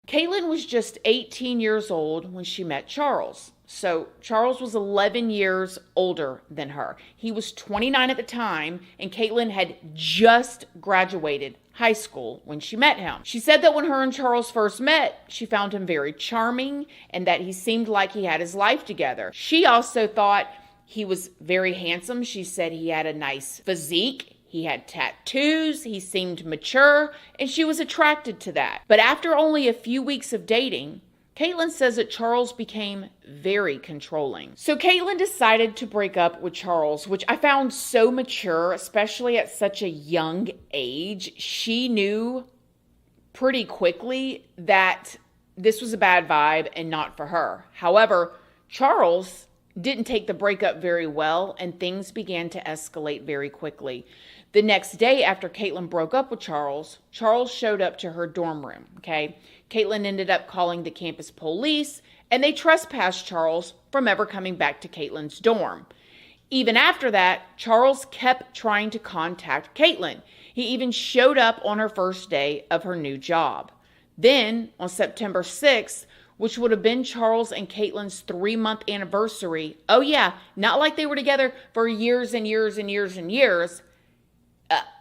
Caitlin was just 18 years old when she met Charles. So Charles was 11 years older than her. He was 29 at the time, and Caitlin had just graduated high school when she met him. She said that when her and Charles first met, she found him very charming and that he seemed like he had his life together. She also thought he was very handsome. She said he had a nice physique. He had tattoos, he seemed mature, and she was attracted to that. But after only a few weeks of dating, Caitlin says that Charles became very controlling. So Caitlin decided to break up with Charles, which I found so mature, especially at such a young age. She knew pretty quickly that this was a bad vibe and not for her. However, Charles didn't take the breakup very well, and things began to escalate very quickly. The next day after Caitlin broke up with Charles, Charles showed up to her dorm room, okay? Caitlin ended up calling the campus police, and they trespassed Charles from ever coming back to Caitlin's dorm. Even after that, Charles kept trying to contact Caitlin. He even showed up on her first day of her new job. Then, on September 6th, which would have been Charles and Caitlin's 3-month anniversary. Oh yeah, not like they were together for years and years and years and years.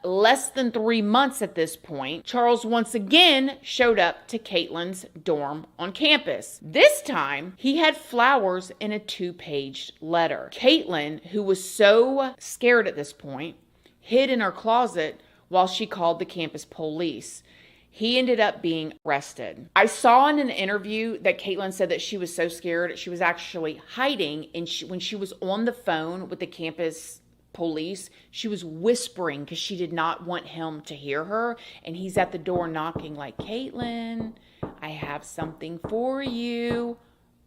Less than 3 months at this point, Charles once again showed up to Caitlin's dorm on campus. This time, he had flowers in a 2-page letter. Caitlin, who was so scared at this point, hid in her closet while she called the campus police. He ended up being arrested. I saw in an interview that Caitlin said that she was so scared, she was actually hiding, and when she was on the phone with the campus police, she was whispering because she did not want him to hear her, and he's at the door knocking like, "Caitlin, I have something for you."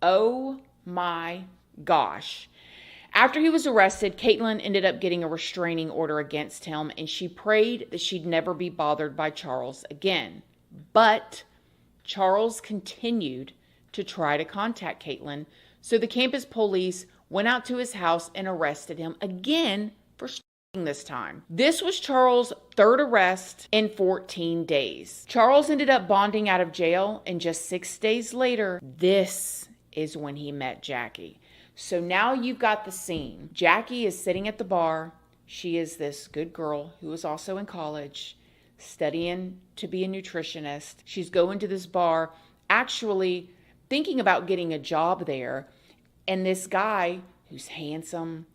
Oh my gosh. After he was arrested, Caitlin ended up getting a restraining order against him, and she prayed that she'd never be bothered by Charles again. But Charles continued to try to contact Caitlin, so the campus police went out to his house and arrested him again for stalking this time. This was Charles' third arrest in 14 days. Charles ended up bonding out of jail, and just 6 days later, this is when he met Jackie. So now you've got the scene. Jackie is sitting at the bar. She is this good girl who is also in college, studying to be a nutritionist. She's going to this bar, actually thinking about getting a job there. And this guy who's handsome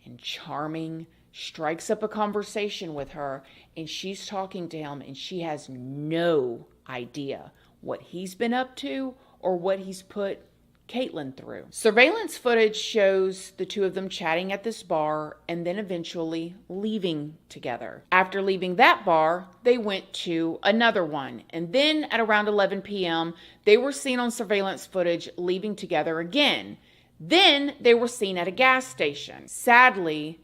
and charming strikes up a conversation with her, and she's talking to him, and she has no idea what he's been up to or what he's put Caitlin through. Surveillance footage shows the two of them chatting at this bar and then eventually leaving together. After leaving that bar, they went to another one. And then at around 11 p.m., they were seen on surveillance footage leaving together again. Then they were seen at a gas station. Sadly,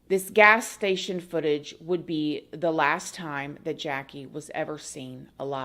this gas station footage would be the last time that Jackie was ever seen alive.